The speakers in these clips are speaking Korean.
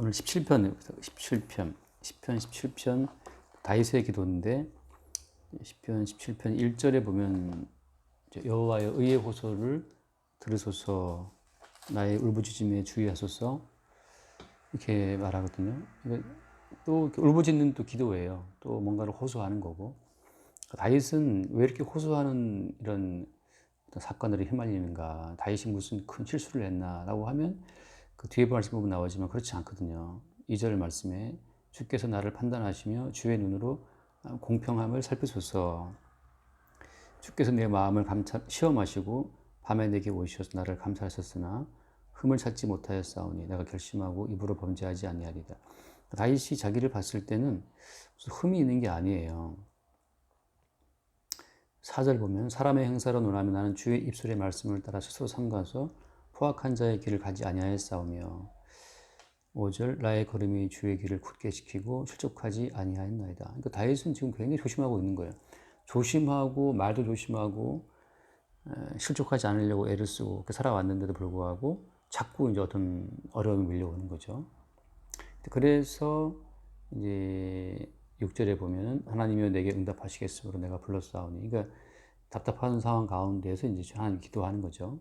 오늘 17편, 17편, 10편, 17편 다윗의 기도인데 10편, 17편 1절에 보면 여호와의 의의 호소를 들으소서 나의 울부짖음에 주의하소서 이렇게 말하거든요. 또 울부짖는 또 기도예요. 또 뭔가를 호소하는 거고 다윗은 왜 이렇게 호소하는 이런 사건들이 휘말리는가, 다윗이 무슨 큰 실수를 했나라고 하면 그 뒤에 말씀 보면 나오지만 그렇지 않거든요. 2절 말씀에 주께서 나를 판단하시며 주의 눈으로 공평함을 살피소서. 주께서 내 마음을 시험하시고 밤에 내게 오시어서 나를 감찰하셨으나 흠을 찾지 못하였사오니 내가 결심하고 입으로 범죄하지 아니하리다. 다윗이 자기를 봤을 때는 무슨 흠이 있는 게 아니에요. 4절 보면 사람의 행사로 논하면 나는 주의 입술의 말씀을 따라 스스로 삼가서 포악한 자의 길을 가지 아니하였사오며 5절 나의 걸음이 주의 길을 굳게 지키고 실족하지 아니하였나이다. 그러니까 다윗은 지금 굉장히 조심하고 있는 거예요. 조심하고 말도 조심하고 실족하지 않으려고 애를 쓰고 살아왔는데도 불구하고 자꾸 이제 어떤 어려움이 밀려오는 거죠. 그래서 이제 6절에 보면은 하나님이여 내게 응답하시겠으므로 내가 불렀사오니, 그러니까 답답한 상황 가운데서 이제 하나님 기도하는 거죠.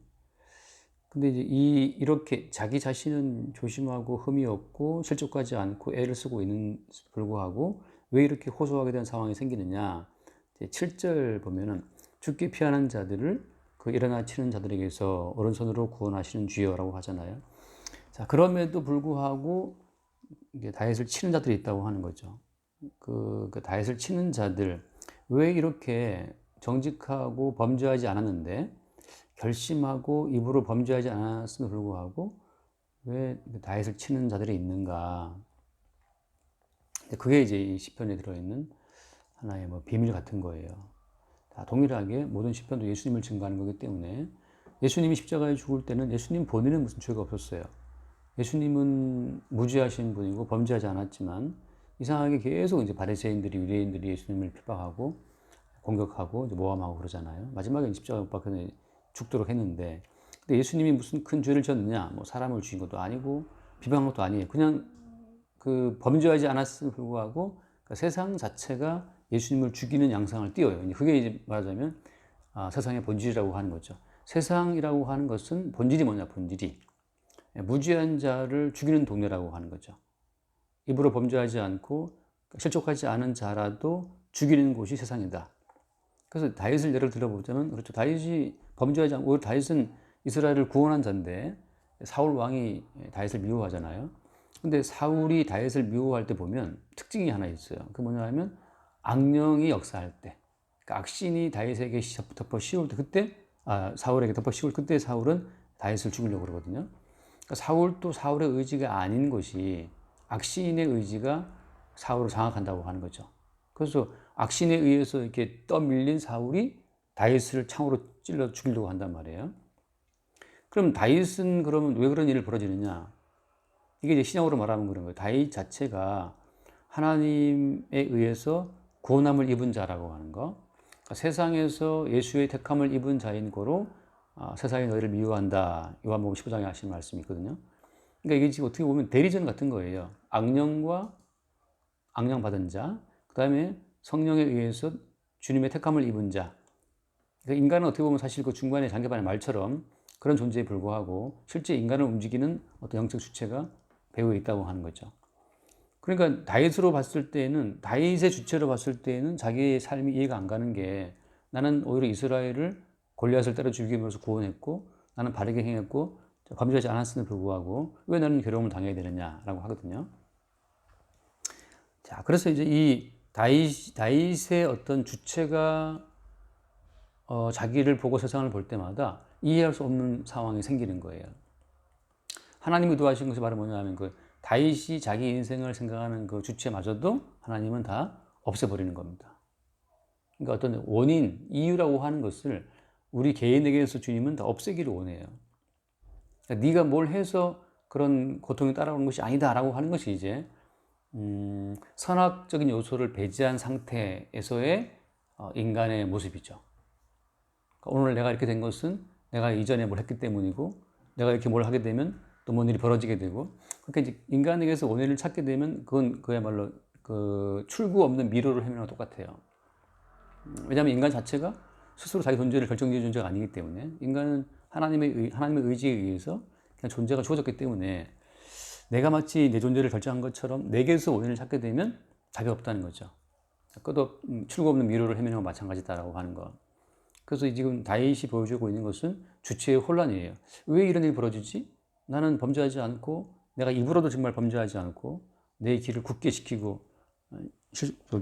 근데 이제 이렇게 자기 자신은 조심하고 흠이 없고 실족하지 않고 애를 쓰고 있는 불구하고 왜 이렇게 호소하게 된 상황이 생기느냐. 7절 보면은 죽게 피하는 자들을 그 일어나 치는 자들에게서 오른손으로 구원하시는 주여라고 하잖아요. 자, 그럼에도 불구하고 이게 다윗을 치는 자들이 있다고 하는 거죠. 그 다윗을 치는 자들, 왜 이렇게 정직하고 범죄하지 않았는데 결심하고 입으로 범죄하지 않았음에도 불구하고 왜 다윗을 치는 자들이 있는가? 그게 이제 이 시편에 들어있는 하나의 뭐 비밀 같은 거예요. 다 동일하게 모든 시편도 예수님을 증거하는 거기 때문에 예수님이 십자가에 죽을 때는 예수님 본인은 무슨 죄가 없었어요. 예수님은 무죄하신 분이고 범죄하지 않았지만 이상하게 계속 이제 바리새인들이 유대인들이 예수님을 핍박하고 공격하고 이제 모함하고 그러잖아요. 마지막에 십자가에 못 박혀 죽도록 했는데, 근데 예수님이 무슨 큰 죄를 졌느냐, 뭐 사람을 죽인 것도 아니고 비방한 것도 아니에요. 그냥 그 범죄하지 않았음에도 불구하고 그러니까 세상 자체가 예수님을 죽이는 양상을 띄어요. 그게 이제 말하자면 세상의 본질이라고 하는 거죠. 세상이라고 하는 것은 본질이 뭐냐, 본질이 무죄한 자를 죽이는 동네라고 하는 거죠. 입으로 범죄하지 않고 실족하지 않은 자라도 죽이는 곳이 세상이다. 그래서 다윗을 예를 들어보자면, 그렇죠. 다윗이 범죄하지 않고, 오히려 다윗은 이스라엘을 구원한 자인데, 사울 왕이 다윗을 미워하잖아요. 근데 사울이 다윗을 미워할 때 보면 특징이 하나 있어요. 그 뭐냐 하면, 악령이 역사할 때, 그러니까 악신이 다윗에게 덮어 씌울 때, 그때, 사울에게 덮어 씌울 그때 사울은 다윗을 죽이려고 그러거든요. 그러니까 사울도 사울의 의지가 아닌 것이 악신의 의지가 사울을 장악한다고 하는 거죠. 그래서 악신에 의해서 이렇게 떠밀린 사울이 다윗을 창으로 찔러 죽이려고 한단 말이에요. 그럼 다윗은 그러면 왜 그런 일이 벌어지느냐? 이게 이제 신약으로 말하면 그런 거예요. 다윗 자체가 하나님에 의해서 구원함을 입은 자라고 하는 거. 그러니까 세상에서 예수의 택함을 입은 자인 거로 세상이 너희를 미워한다. 요한복음 15장에 하신 말씀이 있거든요. 그러니까 이게 지금 어떻게 보면 대리전 같은 거예요. 악령과 악령 받은 자, 그 다음에 성령에 의해서 주님의 택함을 입은 자. 그러니까 인간은 어떻게 보면 사실 그 중간에 장기반의 말처럼 그런 존재에 불구하고 실제 인간을 움직이는 어떤 영적 주체가 배후에 있다고 하는 거죠. 그러니까 다윗으로 봤을 때는, 다윗의 주체로 봤을 때는 자기의 삶이 이해가 안 가는 게, 나는 오히려 이스라엘을 골리앗을 때려 죽이면서 구원했고 나는 바르게 행했고 범죄하지 않았음에도 불구하고 왜 나는 괴로움을 당해야 되느냐라고 하거든요. 자, 그래서 이제 이 다윗의 어떤 주체가 자기를 보고 세상을 볼 때마다 이해할 수 없는 상황이 생기는 거예요. 하나님이 의도하신 것이 바로 뭐냐면 그 다윗이 자기 인생을 생각하는 그 주체마저도 하나님은 다 없애버리는 겁니다. 그러니까 어떤 원인, 이유라고 하는 것을 우리 개인에게서 주님은 다 없애기를 원해요. 그러니까 네가 뭘 해서 그런 고통이 따라오는 것이 아니다라고 하는 것이 이제 선악적인 요소를 배제한 상태에서의 인간의 모습이죠. 그러니까 오늘 내가 이렇게 된 것은 내가 이전에 뭘 했기 때문이고, 내가 이렇게 뭘 하게 되면 또 뭔 일이 벌어지게 되고, 그러니까 이제 인간에게서 원인을 찾게 되면 그건 그야말로 그 출구 없는 미로를 헤매는 거 똑같아요. 왜냐하면 인간 자체가 스스로 자기 존재를 결정지은 존재가 아니기 때문에 인간은 하나님의 의지에 의해서 그냥 존재가 주어졌기 때문에 내가 마치 내 존재를 결정한 것처럼 내게서 원인을 찾게 되면 답이 없다는 거죠. 끝없 출구 없는 미로를 헤매는 건 마찬가지다라고 하는 거. 그래서 지금 다윗이 보여주고 있는 것은 주체의 혼란이에요. 왜 이런 일이 벌어지지? 나는 범죄하지 않고 내가 입으로도 정말 범죄하지 않고 내 길을 굳게 지키고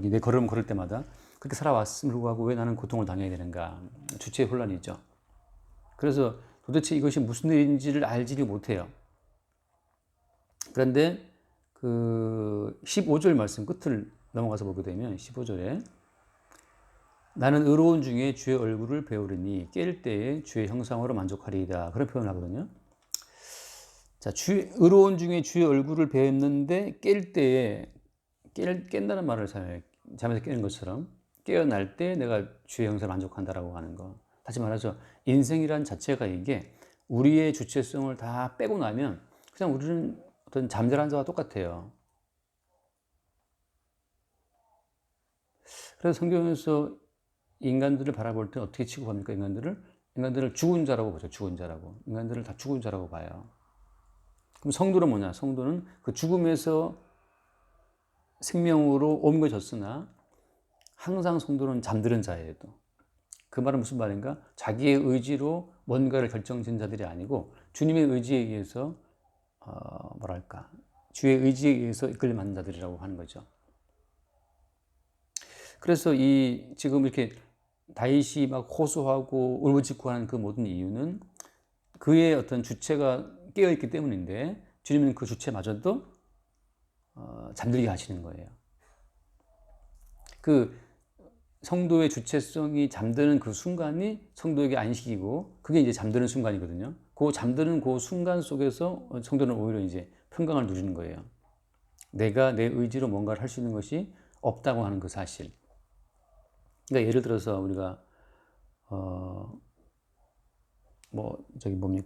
내 걸음 걸을 때마다 그렇게 살아왔음을 불구하고 왜 나는 고통을 당해야 되는가? 주체의 혼란이죠. 그래서 도대체 이것이 무슨 일인지를 알지를 못해요. 그런데 그 15절 말씀 끝을 넘어가서 보게 되면 15절에 나는 의로운 중에 주의 얼굴을 배우리니 깰 때에 주의 형상으로 만족하리이다. 그런 표현을 하거든요. 자, 의로운 중에 주의 얼굴을 배웠는데 깰 때에 깬다는 말을 사용해요. 잠에서 깨는 것처럼 깨어날 때 내가 주의 형상을 만족한다라고 하는 거. 다시 말해서 인생이란 자체가 이게 우리의 주체성을 다 빼고 나면 그냥 우리는 어떤 잠자는 자와 똑같아요. 그래서 성경에서 인간들을 바라볼 때 어떻게 취급합니까? 인간들을 죽은 자라고 보죠. 죽은 자라고. 인간들을 다 죽은 자라고 봐요. 그럼 성도는 뭐냐? 성도는 그 죽음에서 생명으로 옮겨졌으나 항상 성도는 잠드는 자예요. 또. 그 말은 무슨 말인가? 자기의 의지로 뭔가를 결정짓는 자들이 아니고 주님의 의지에 의해서 뭐랄까 주의 의지에 의해서 이끌림하는 자들이라고 하는 거죠. 그래서 이 지금 이렇게 다윗이 막 호소하고 울부짖고 하는 그 모든 이유는 그의 어떤 주체가 깨어있기 때문인데 주님은 그 주체마저도 잠들게 하시는 거예요. 그 성도의 주체성이 잠드는 그 순간이 성도에게 안식이고 그게 이제 잠드는 순간이거든요. 그 잠드는 그 순간 속에서 성도는 오히려 이제 평강을 누리는 거예요. 내가 내 의지로 뭔가를 할 수 있는 것이 없다고 하는 그 사실. 그러니까 예를 들어서 우리가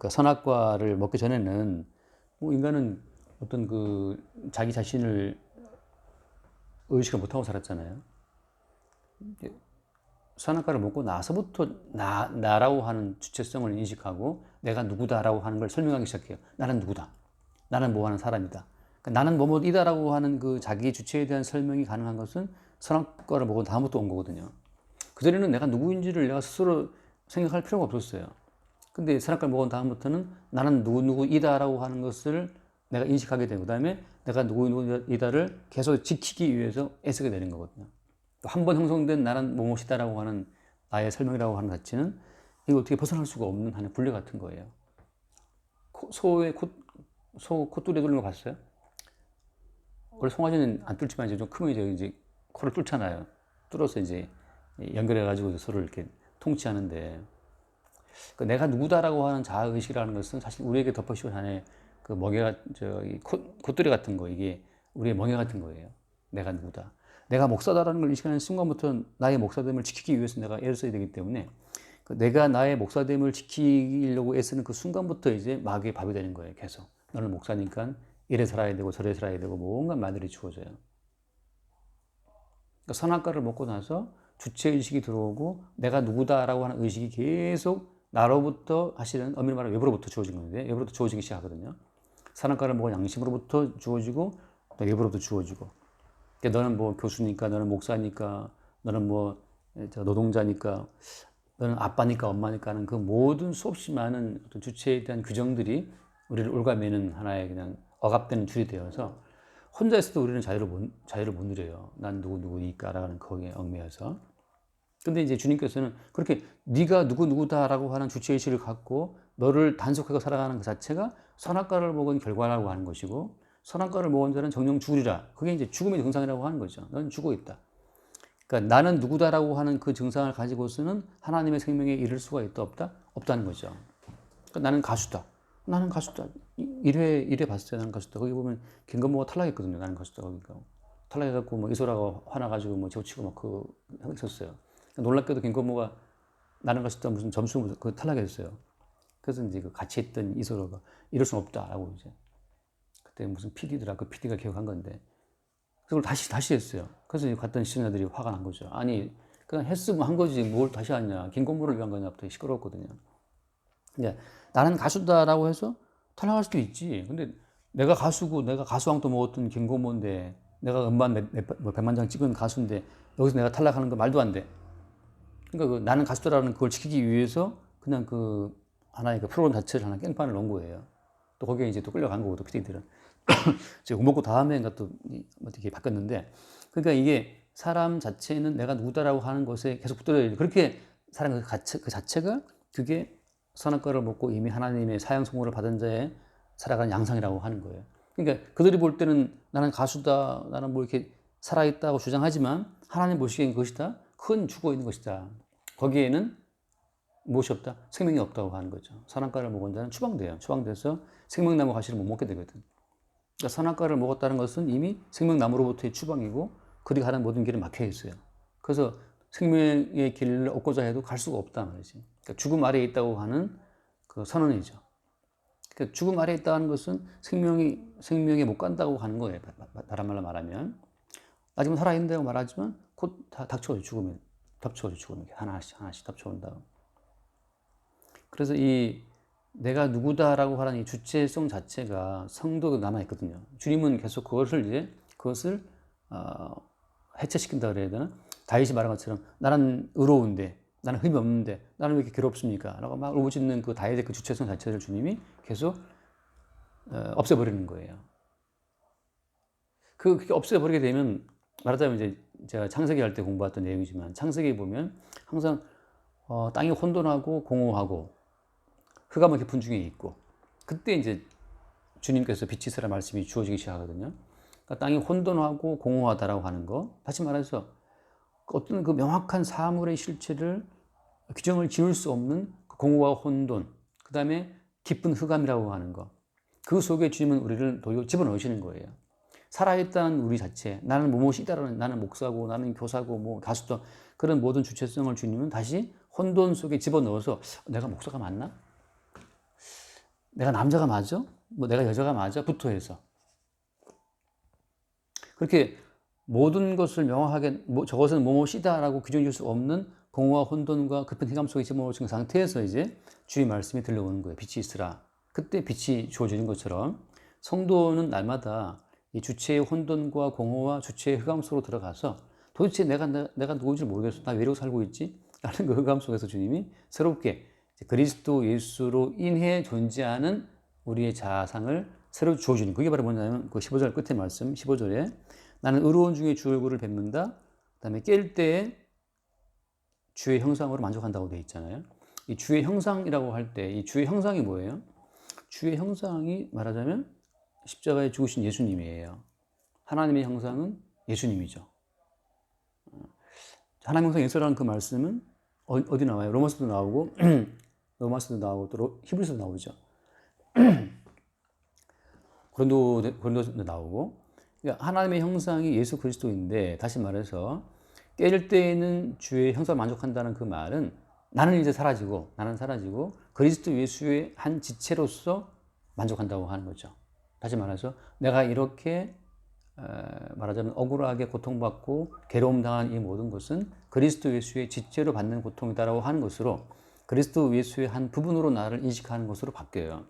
선악과를 먹기 전에는 인간은 어떤 그 자기 자신을 의식을 못하고 살았잖아요. 선악과를 먹고 나서부터 나라고 하는 주체성을 인식하고 내가 누구다라고 하는 걸 설명하기 시작해요. 나는 누구다. 나는 뭐 하는 사람이다. 그러니까 나는 뭐뭐이다라고 하는 그 자기 주체에 대한 설명이 가능한 것은 선악과를 먹은 다음부터 온 거거든요. 그전에는 내가 누구인지를 내가 스스로 생각할 필요가 없었어요. 근데 선악과를 먹은 다음부터는 나는 누구이다라고 하는 것을 내가 인식하게 되고 그다음에 내가 누구이다를 계속 지키기 위해서 애쓰게 되는 거거든요. 또 한 번 형성된 나는 무엇이다라고 하는 나의 설명이라고 하는 가치는 이거 어떻게 벗어날 수가 없는 하나의 분리 같은 거예요. 소 콧뚜레 뚫는 거 봤어요? 원래 송아지는 안 뚫지만 이제 좀 크면 이제 코를 뚫잖아요. 뚫어서 이제 연결해가지고 소를 이렇게 통치하는데 내가 누구다라고 하는 자아의식이라는 것은 사실 우리에게 덮어씌운 하나의 그 멍에 콧뚜레 같은 거 이게 우리의 멍에 같은 거예요. 내가 누구다. 내가 목사다라는 걸 인식하는 순간부터 나의 목사됨을 지키기 위해서 내가 애를 써야 되기 때문에 내가 나의 목사됨을 지키려고 애쓰는 그 순간부터 이제 마귀의 밥이 되는 거예요. 계속 너는 목사니까 이래 살아야 되고 저래 살아야 되고 뭔가 말들이 주어져요. 그러니까 선악과를 먹고 나서 주체의식이 들어오고 내가 누구다라고 하는 의식이 계속 나로부터 사실은 엄밀히 말하면 외부로부터 주어진 건데 외부로부터 주어지기 시작하거든요. 선악과를 먹은 양심으로부터 주어지고 또 외부로부터 주어지고 그러니까 너는 뭐 교수니까 너는 목사니까 너는 뭐 노동자니까 너는 아빠니까 엄마니까 하는 그 모든 수없이 많은 어떤 주체에 대한 규정들이 우리를 올가매는 하나의 그냥 억압되는 줄이 되어서 혼자 있어도 우리는 자유를 못 누려요. 난 누구니까라는 거기에 얽매여서. 근데 이제 주님께서는 그렇게 네가 누구다라고 하는 주체의식을 갖고 너를 단속하고 살아가는 그 자체가 선악과를 먹은 결과라고 하는 것이고 선악과를 먹은 자는 정령 죽으리라. 그게 이제 죽음의 증상이라고 하는 거죠. 너는 죽어 있다. 그러니까 나는 누구다라고 하는 그 증상을 가지고서는 하나님의 생명에 이를 수가 있다 없다? 없다는 거죠. 그러니까 나는 가수다. 나는 가수다. 1회 봤어요. 나는 가수다. 거기 보면 김건모가 탈락했거든요. 나는 가수다. 거기가. 탈락해갖고 뭐 이소라가 화나가지고 뭐 제우치고 막 그 했었어요. 놀랍게도 김건모가 나는 가수다 무슨 점수 그 탈락했어요. 그래서 이제 그 같이 했던 이소라가 이럴 수는 없다라고 이제. 그때 무슨 PD더라. 그 PD가 기억한 건데. 그걸 다시 했어요. 그래서 갔던 시청자들이 화가 난 거죠. 아니, 그냥 했으면 한 거지. 뭘 다시 하냐. 긴 공부를 위한 거냐부터 시끄러웠거든요. 이제 나는 가수다라고 해서 탈락할 수도 있지. 근데 내가 가수고 내가 가수왕도 먹었던 김고모인데 내가 음반 뭐 100만 장 찍은 가수인데 여기서 내가 탈락하는 거 말도 안 돼. 그러니까 그 나는 가수다라는 그걸 지키기 위해서 그냥 그 하나의 그 프로그램 자체를 하나 깽판을 놓은 거예요. 또 거기에 이제 또 끌려간 거고 또 PD들은. 제가 공 먹고 다음에인가 또 어떻게 바뀌었는데 그러니까 이게 사람 자체는 내가 누구다라고 하는 것에 계속 붙들어야 그렇게 사람 그 자체가 그게 선악과를 먹고 이미 하나님의 사형 선고를 받은 자의 살아가는 양상이라고 하는 거예요. 그러니까 그들이 볼 때는 나는 가수다, 나는 뭐 이렇게 살아있다고 주장하지만 하나님 보시기엔 그것이다. 큰 죽어 있는 것이다. 거기에는 무엇이 없다? 생명이 없다고 하는 거죠. 선악과를 먹은 자는 추방돼요. 추방돼서 생명나무 가시를 못 먹게 되거든. 그러니까 선악과를 먹었다는 것은 이미 생명나무로부터의 추방이고 그리 가는 모든 길은 막혀 있어요. 그래서 생명의 길을 얻고자 해도 갈 수가 없다 말이지. 그러니까 죽음 아래에 있다고 하는 그 선언이죠. 그러니까 죽음 아래에 있다는 것은 생명에 못 간다고 하는 거예요. 다른 말로 말하면 나 지금 살아있는다고 말하지만 곧 다 닥쳐오죠. 죽음이 덮쳐오죠. 죽음이 하나씩 덮쳐온다. 그래서 이 내가 누구다라고 하는 이 주체성 자체가 성도가 남아있거든요. 주님은 계속 그것을 해체시킨다 그래야 되나? 다윗이 말한 것처럼 나는 의로운데, 나는 흠이 없는데, 나는 왜 이렇게 괴롭습니까? 라고 막 울부짖는 그 다윗의 그 주체성 자체를 주님이 계속 없애버리는 거예요. 그렇게 없애버리게 되면 말하자면 이제 제가 창세기 할 때 공부했던 내용이지만 창세기 보면 항상 땅이 혼돈하고 공허하고 흑암의 깊은 중에 있고 그때 이제 주님께서 빛이 있으라 말씀이 주어지기 시작하거든요. 그러니까 땅이 혼돈하고 공허하다라고 하는 거 다시 말해서 어떤 그 명확한 사물의 실체를 규정을 지을 수 없는 공허와 혼돈 그 다음에 깊은 흑암이라고 하는 거 그 속에 주님은 우리를 도리어 집어넣으시는 거예요. 살아있다는 우리 자체 나는 무엇이다라는 나는 목사고 나는 교사고 뭐 가수도 그런 모든 주체성을 주님은 다시 혼돈 속에 집어넣어서 내가 목사가 맞나? 내가 남자가 맞아? 뭐 내가 여자가 맞아? 부터 해서 그렇게 모든 것을 명확하게 저것은 무엇이다라고 규정해 줄 수 없는 공허와 혼돈과 깊은 흑암 속에 집어넣으신 상태에서 이제 주의 말씀이 들려오는 거예요. 빛이 있으라. 그때 빛이 주어지는 것처럼 성도는 날마다 이 주체의 혼돈과 공허와 주체의 흑암 속으로 들어가서 도대체 내가 누구인지 모르겠어. 나 왜 이러고 살고 있지? 라는 그 흑암 속에서 주님이 새롭게 그리스도 예수로 인해 존재하는 우리의 자상을 새로 주어주는 그게 바로 뭐냐면 그 15절 끝에 말씀 15절에 나는 의로운 중에 주 얼굴을 뵙는다. 그 다음에 깰 때에 주의 형상으로 만족한다고 되어 있잖아요. 이 주의 형상이라고 할 때 이 주의 형상이 뭐예요? 주의 형상이 말하자면 십자가에 죽으신 예수님이에요. 하나님의 형상은 예수님이죠. 하나님의 형상 예수라는 그 말씀은 어디 나와요? 로마서도 나오고 또 히브리서도 나오죠. 고린도도 나오고 그러니까 하나님의 형상이 예수 그리스도인데 다시 말해서 깰 때에는 주의 형상을 만족한다는 그 말은 나는 사라지고 그리스도 예수의 한 지체로서 만족한다고 하는 거죠. 다시 말해서 내가 이렇게 말하자면 억울하게 고통받고 괴로움 당한 이 모든 것은 그리스도 예수의 지체로 받는 고통이다라고 하는 것으로 그리스도 예수의 한 부분으로 나를 인식하는 것으로 바뀌어요.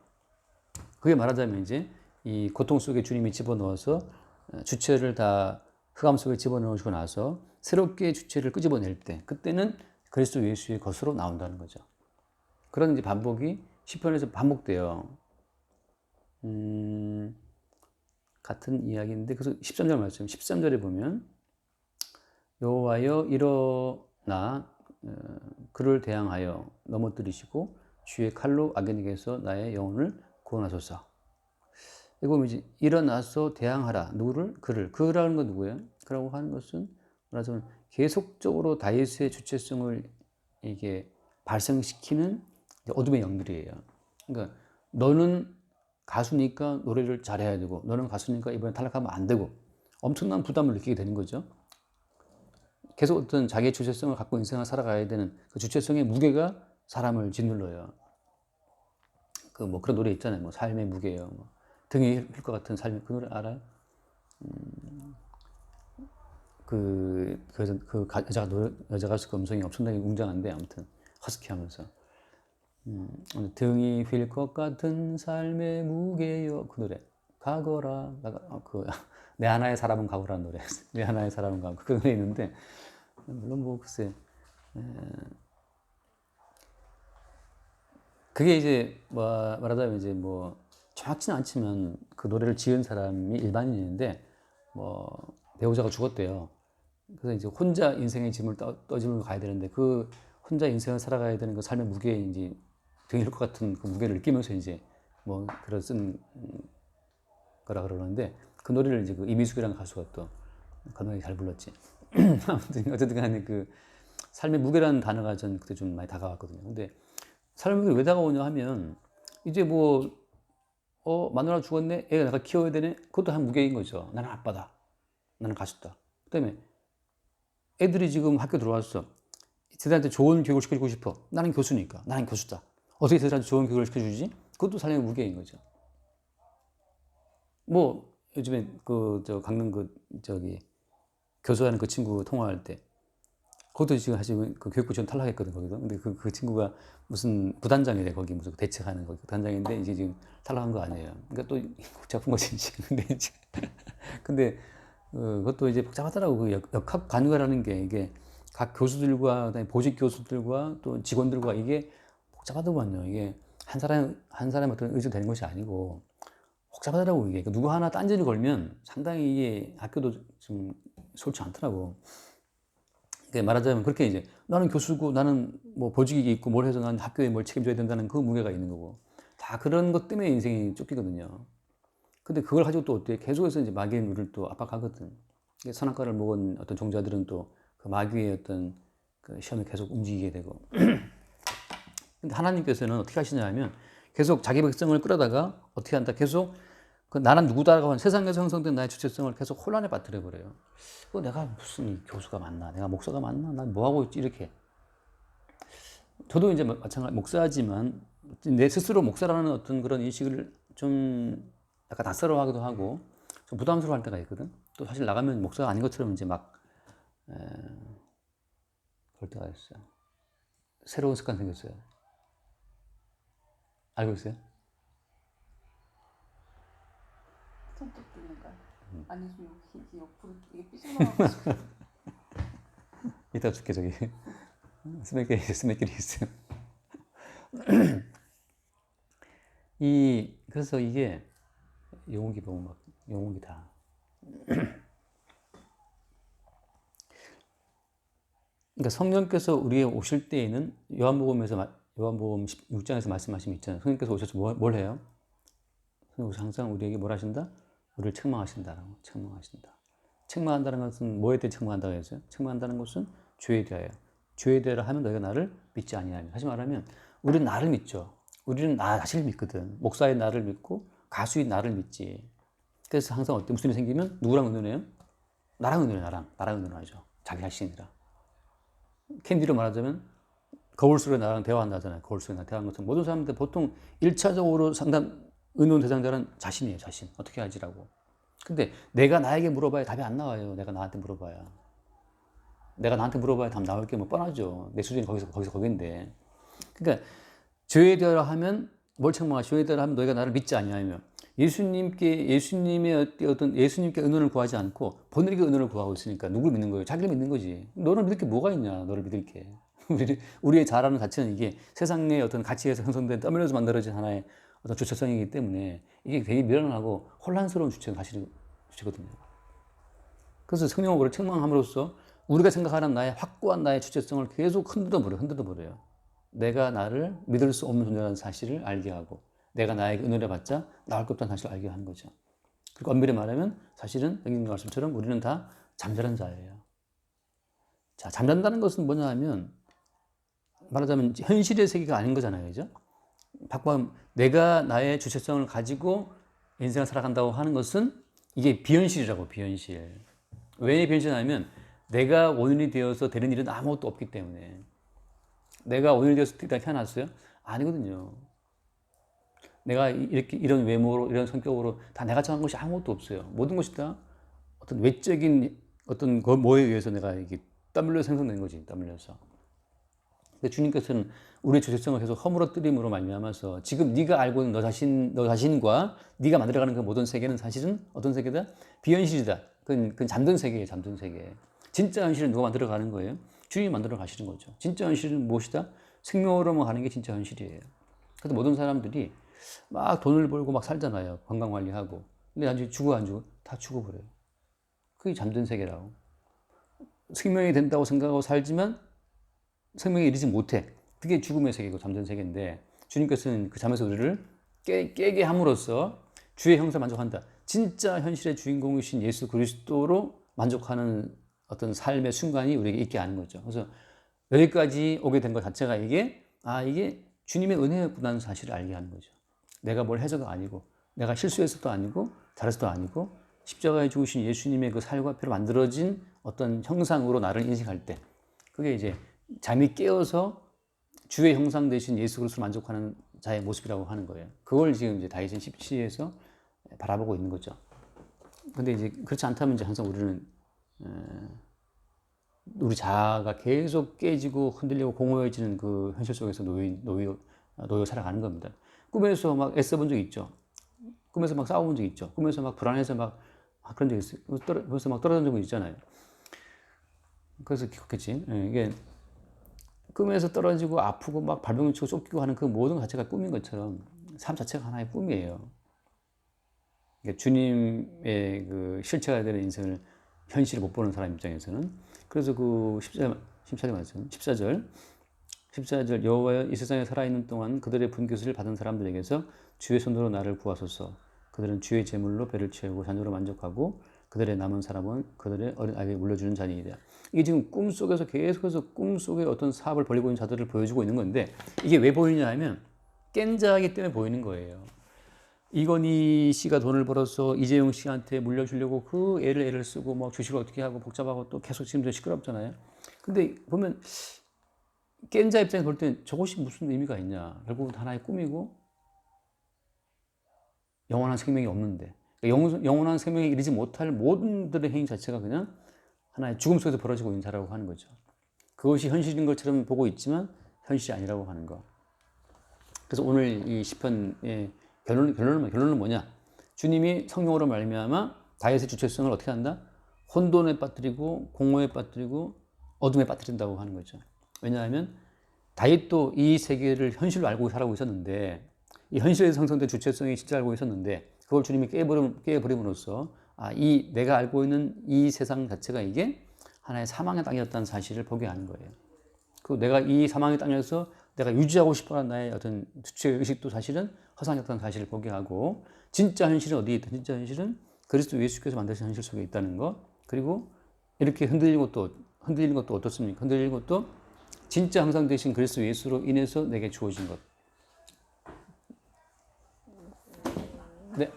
그게 말하자면 이제 이 고통 속에 주님이 집어넣어서 주체를 다 흑암 속에 집어넣으시고 나서 새롭게 주체를 끄집어낼 때 그때는 그리스도 예수의 것으로 나온다는 거죠. 그런 이제 반복이 시편에서 반복돼요. 같은 이야기인데 그래서 13절 말씀 13절에 보면 여호와여 일어나 그를 대항하여 넘어뜨리시고 주의 칼로 악인에게서 나의 영혼을 구원하소서. 이거 보면 이제 일어나서 대항하라. 누구를? 그라는 건 누구예요? 그라고 하는 것은 말하자면 계속적으로 다윗의 주체성을 이게 발생시키는 어둠의 영들이에요. 그러니까 너는 가수니까 노래를 잘해야 되고 너는 가수니까 이번에 탈락하면 안 되고 엄청난 부담을 느끼게 되는 거죠. 계속 어떤 자기의 주체성을 갖고 인생을 살아가야 되는 그 주체성의 무게가 사람을 짓눌러요. 그 뭐 그런 노래 있잖아요. 뭐 삶의 무게요. 뭐 등이 휠 것 같은 삶이 그 노래 알아요? 여자 가수가 음성이 엄청나게 웅장한데 아무튼 허스키하면서 등이 휠 것 같은 삶의 무게여 그 노래 가거라 내 하나의 사람은 가거라는 노래 내 하나의 사람은 가거 그 노래 있는데 물론 뭐 글쎄 그게 이제 뭐 말하자면 이제 뭐 정확치는 않지만 그 노래를 지은 사람이 일반인인데 뭐 배우자가 죽었대요. 그래서 이제 혼자 인생의 짐을 떠지면서 가야 되는데 그 혼자 인생을 살아가야 되는 그 삶의 무게에 이제 등일 것 같은 그 무게를 느끼면서 이제 뭐 그런 쓴 거라 그러는데 그 노래를 이제 그 이미숙이라는 가수가 또 건강하게 잘 불렀지. 아무튼 어쨌든 간에 그 삶의 무게라는 단어가 전 그때 좀 많이 다가왔거든요. 근데 삶의 무게 왜 다가오냐 하면 이제 뭐 마누라 죽었네? 애가 내가 키워야 되네? 그것도 한 무게인 거죠. 나는 아빠다. 나는 가수다. 그 다음에 애들이 지금 학교 들어왔어. 세대한테 좋은 교육을 시켜주고 싶어. 나는 교수니까. 나는 교수다. 어떻게 세대한테 좋은 교육을 시켜주지? 그것도 삶의 무게인 거죠. 뭐 요즘에 강릉 교수하는 그 친구 통화할 때 그것도 지금 사실 그 교육부 지원 탈락했거든 거기도. 근데 그 친구가 무슨 부단장이래 거기 무슨 대책하는 거기 부단장인데 이제 지금 탈락한 거 아니에요. 그러니까 또 복잡한 거지 지금. 근데 그것도 이제 복잡하더라고. 그 역학 관계라는 게 이게 각 교수들과 그다음에 보직 교수들과 또 직원들과 이게 복잡하더만요. 이게 한 사람 어떤 의지로 되는 것이 아니고 복잡하더라고 이게. 누구 하나 딴지를 걸면 상당히 이게 학교도 좀 솔직히 않더라고. 말하자면 그렇게 이제 나는 교수고 나는 뭐 보직이 있고 뭘 해서 난 학교에 뭘 책임져야 된다는 그 무게가 있는 거고 다 그런 것 때문에 인생이 쫓기거든요. 근데 그걸 가지고 또 어떻게 계속해서 이제 마귀의 누를 또 압박하거든. 선악과를 먹은 어떤 종자들은 또 그 마귀의 어떤 그 시험에 계속 움직이게 되고. 근데 하나님께서는 어떻게 하시냐 하면 계속 자기 백성을 끌어다가 어떻게 한다 계속 그 나는 누구다라고 하는 세상에서 형성된 나의 주체성을 계속 혼란에 빠뜨려 버려요. 내가 무슨 교수가 맞나? 내가 목사가 맞나? 난 뭐 하고 있지? 이렇게. 저도 이제 마찬가지 목사지만 내 스스로 목사라는 어떤 그런 인식을 좀 약간 낯설어하기도 하고 좀 부담스러워할 때가 있거든. 또 사실 나가면 목사가 아닌 것처럼 이제 막 그럴 때가 있어요. 새로운 습관 생겼어요. 알고 있어요? 손톱 뜯는가? 아니 좀 옆으로 이게 삐져나와가지고. 이따 줄게 저기 스매끼리 있어요. 그래서 이게 영웅이 보면 막 영웅이 다. 그러니까 성령께서 우리에 오실 때에는 요한복음 6장에서 말씀하시면 있잖아요. 성령께서 오셔서 뭘 해요? 성령께서 항상 우리에게 뭘 하신다? 우리를 책망하신다라고. 책망하신다. 책망한다는 것은 뭐에 대해 책망한다고 했어요? 책망한다는 것은 죄에 대하여. 죄에 대하여 하면 너희가 나를 믿지 아니하며. 다시 말하면 우리는 나를 믿죠. 우리는 나 자신을 믿거든. 목사의 나를 믿고 가수인 나를 믿지. 그래서 항상 무슨 일이 생기면 누구랑 의논해요? 나랑 의논해. 나랑 의논하죠. 자기 자신이랑. 캔디로 말하자면 거울 속에 나랑 대화한다잖아요. 거울 속에 나랑 대화한 것처럼 모든 사람들 보통 1차적으로 의논 대상자는 자신이에요. 자신. 어떻게 하지라고. 근데 내가 나에게 물어봐야 답이 안 나와요. 내가 나한테 물어봐야. 내가 나한테 물어봐야 답 나올 게 뭐 뻔하죠. 내 수준이 거긴데. 그러니까 죄에 대하여 하면 뭘 책망하시? 죄에 대하여 하면 너희가 나를 믿지 아니하며 예수님께 의논을 구하지 않고 본인에게 의논을 구하고 있으니까 누굴 믿는 거예요? 자기를 믿는 거지. 너를 믿을 게 뭐가 있냐? 너를 믿을 게. 우리의 자라는 가치는 이게 세상의 어떤 가치에서 형성된 떠밀려서 만들어진 하나의 어떤 주체성이기 때문에 이게 되게 미련하고 혼란스러운 주체거든요. 그래서 성령으로 책망함으로써 우리가 생각하는 나의 확고한 나의 주체성을 계속 흔들어버려요. 내가 나를 믿을 수 없는 존재라는 사실을 알게 하고 내가 나에게 의논해봤자 나올 것 없다는 사실을 알게 하는 거죠. 그리고 엄밀히 말하면 사실은 여기 말씀처럼 우리는 다 잠자는 자예요. 자, 잠잔다는 것은 뭐냐 하면 말하자면 현실의 세계가 아닌 거잖아요. 그죠? 내가 나의 주체성을 가지고 인생을 살아간다고 하는 것은 이게 비현실이라고, 비현실. 왜 비현실이냐면 내가 원인이 되어서 되는 일은 아무것도 없기 때문에. 내가 원인이 되어서 태어났어요? 아니거든요. 내가 이렇게 이런 외모로 이런 성격으로 다 내가 정한 것이 아무것도 없어요. 모든 것이 다 어떤 외적인 어떤 뭐에 의해서 내가 이게 땀 흘려 생성된 거지. 땀 흘려서. 근데 주님께서는 우리의 주체성을 계속 허물어뜨림으로 말미암아서 지금 네가 알고 있는 너 자신과 네가 만들어가는 그 모든 세계는 사실은 어떤 세계다? 비현실이다. 그건 잠든 세계예요. 잠든 세계. 진짜 현실은 누가 만들어가는 거예요? 주님이 만들어 가시는 거죠. 진짜 현실은 무엇이다? 생명으로만 가는 게 진짜 현실이에요. 그래서 모든 사람들이 막 돈을 벌고 막 살잖아요. 건강관리하고. 근데 나중에 죽어 안 죽어? 다 죽어버려요. 그게 잠든 세계라고. 생명이 된다고 생각하고 살지만 생명에 이르지 못해. 그게 죽음의 세계고 잠든 세계인데 주님께서는 그 잠에서 우리를 깨게 함으로써 주의 형상 만족한다. 진짜 현실의 주인공이신 예수 그리스도로 만족하는 어떤 삶의 순간이 우리에게 있게 하는 거죠. 그래서 여기까지 오게 된 것 자체가 이게 주님의 은혜였구나는 사실을 알게 하는 거죠. 내가 뭘 해서도 아니고 내가 실수해서도 아니고 잘해서도 아니고 십자가에 죽으신 예수님의 그 살과 피로 만들어진 어떤 형상으로 나를 인식할 때 그게 이제 잠이 깨어서 주의 형상 되신 예수 그리스도를 만족하는 자의 모습이라고 하는 거예요. 그걸 지금 이제 다윗은 십시에서 바라보고 있는 거죠. 근데 이제 그렇지 않다면 이제 항상 우리는 우리 자아가 계속 깨지고 흔들리고 공허해지는 그 현실 속에서 놓여 살아가는 겁니다. 꿈에서 막 애써본 적 있죠. 꿈에서 막 싸워본 적 있죠. 꿈에서 막 불안해서 막 그런 적 있어요. 그래서 막 떨어진 적은 있잖아요. 그래서 그렇겠지. 이게 꿈에서 떨어지고 아프고 막 발버둥 치고 쫓기고 하는 그 모든 자체가 꿈인 것처럼 삶 자체가 하나의 꿈이에요. 그러니까 주님의 그 실체가 되는 인생을 현실을 못 보는 사람 입장에서는 그래서 그 14절 말씀 14절 여호와여 이 세상에 살아있는 동안 그들의 분깃을 받은 사람들에게서 주의 손으로 나를 구하소서. 그들은 주의 제물로 배를 채우고 자녀로 만족하고 그들의 남은 사람은 그들의 어린 아이에게 물려주는 자니이다. 이게 지금 꿈속에서 계속해서 꿈속에 어떤 사업을 벌이고 있는 자들을 보여주고 있는 건데 이게 왜 보이냐 하면 깬 자이기 때문에 보이는 거예요. 이건희 씨가 돈을 벌어서 이재용 씨한테 물려주려고 그 애를 쓰고 뭐 주식을 어떻게 하고 복잡하고 또 계속 지금 시끄럽잖아요. 근데 보면 깬 자 입장에서 볼 땐 저것이 무슨 의미가 있냐. 결국은 하나의 꿈이고 영원한 생명이 없는데 영원한 생명에 이르지 못할 모든들의 행위 자체가 그냥 하나의 죽음 속에서 벌어지고 있는 자라고 하는 거죠. 그것이 현실인 것처럼 보고 있지만 현실이 아니라고 하는 거. 그래서 오늘 이 시편의 결론은 뭐냐? 주님이 성령으로 말미암아 다윗의 주체성을 어떻게 한다? 혼돈에 빠뜨리고 공허에 빠뜨리고 어둠에 빠뜨린다고 하는 거죠. 왜냐하면 다윗도 이 세계를 현실로 알고 살아오고 있었는데 이 현실에서 형성된 주체성이 진짜 알고 있었는데 그걸 주님이 깨버림으로써 이 내가 알고 있는 이 세상 자체가 이게 하나의 사망의 땅이었다는 사실을 보게 하는 거예요. 그 내가 이 사망의 땅에서 내가 유지하고 싶어하는 나의 어떤 주체 의식도 사실은 허상이었다는 사실을 보게 하고 진짜 현실은 어디에 있다? 진짜 현실은 그리스도 예수께서 만드신 현실 속에 있다는 것. 그리고 이렇게 흔들리는 것도 어떻습니까? 흔들리는 것도 진짜 항상 되신 그리스도 예수로 인해서 내게 주어진 것. 네.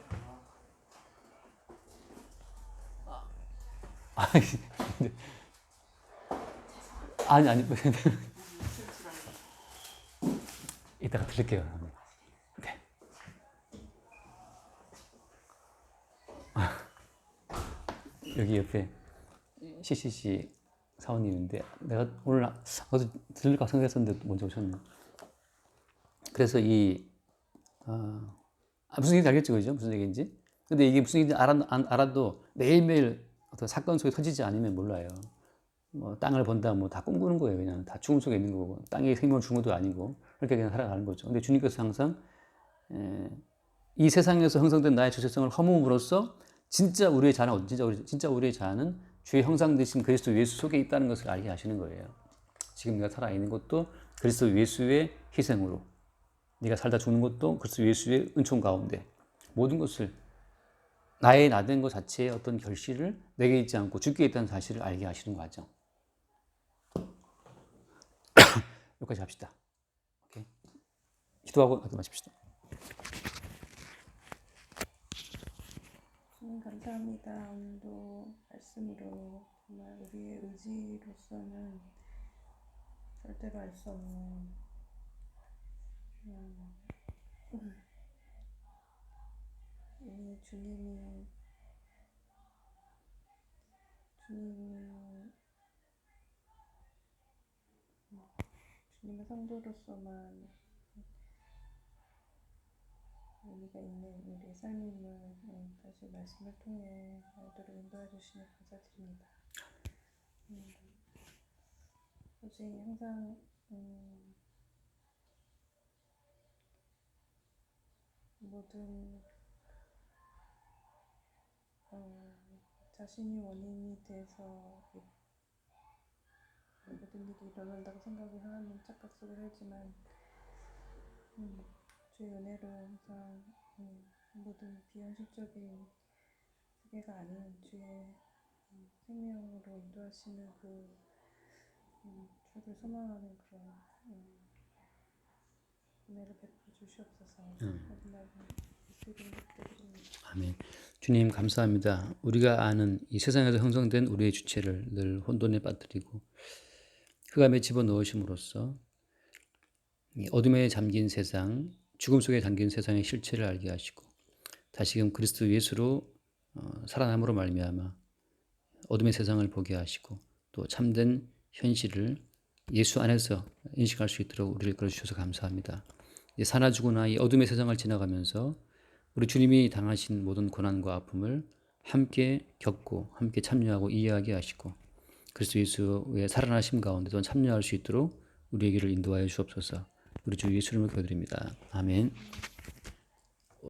아니. 이따가 들을게요. 네. 여기 옆에 CCC 사원님인데 내가 오늘 어제 들을까 생각했었는데 먼저 오셨네. 그래서 무슨 얘기인지 알겠죠, 그죠? 무슨 얘기인지. 근데 이게 무슨 얘기인지 알아도 매일매일 어떤 사건 속에 터지지 않으면 몰라요. 뭐 땅을 번다, 뭐 다 꿈꾸는 거예요. 그냥 다 죽음 속에 있는 거고 땅에 생명을 주는 것도 아니고 그렇게 그냥 살아가는 거죠. 근데 주님께서 항상 이 세상에서 형성된 나의 주체성을 허무음으로써 진짜 우리의 자아는 진짜 우리의 자아는 주의 형상 되신 그리스도 예수 속에 있다는 것을 알게 하시는 거예요. 지금 네가 살아 있는 것도 그리스도 예수의 희생으로, 네가 살다 죽는 것도 그리스도 예수의 은총 가운데 모든 것을 나의 나된 것 자체의 어떤 결실을 내게 있지 않고 주께 있다는 사실을 알게 하시는 과정. 여기까지 합시다. 오케이. 기도하고 마칩시다. 감사합니다. 오늘도 말씀으로 정말 우리의 의지로서는 절대로 알 수 없는 이 주님이 주님의 성도로서만 의미가 있는 우리의 삶임을 다시 말씀을 통해 알도록 인도해 주시니 감사드립니다. 오직 항상 모든 자신이 원인이 돼서 모든 일이 일어난다고 생각을 하는 착각 속에 살지만 주의 은혜로 항상 모든 비현실적인 세계가 아닌 주의 생명으로 인도하시는 그 주를 소망하는 그런 은혜를 베풀어 주시옵소서. 모든 말씀 예수 이름으로 기도드립니다. 아멘. 주님 감사합니다. 우리가 아는 이 세상에서 형성된 우리의 주체를 늘 혼돈에 빠뜨리고 흑암에 집어넣으심으로써 이 어둠에 잠긴 세상, 죽음 속에 잠긴 세상의 실체를 알게 하시고 다시금 그리스도 예수로 살아남으로 말미암아 어둠의 세상을 보게 하시고 또 참된 현실을 예수 안에서 인식할 수 있도록 우리를 이끌어 주셔서 감사합니다. 이제 사나 죽으나 이 어둠의 세상을 지나가면서 우리 주님이 당하신 모든 고난과 아픔을 함께 겪고 함께 참여하고 이해하게 하시고 그리스도 예수의 살아나심 가운데도 참여할 수 있도록 우리의 길을 인도하여 주옵소서. 우리 주 예수 이름으로 기도드립니다. 아멘.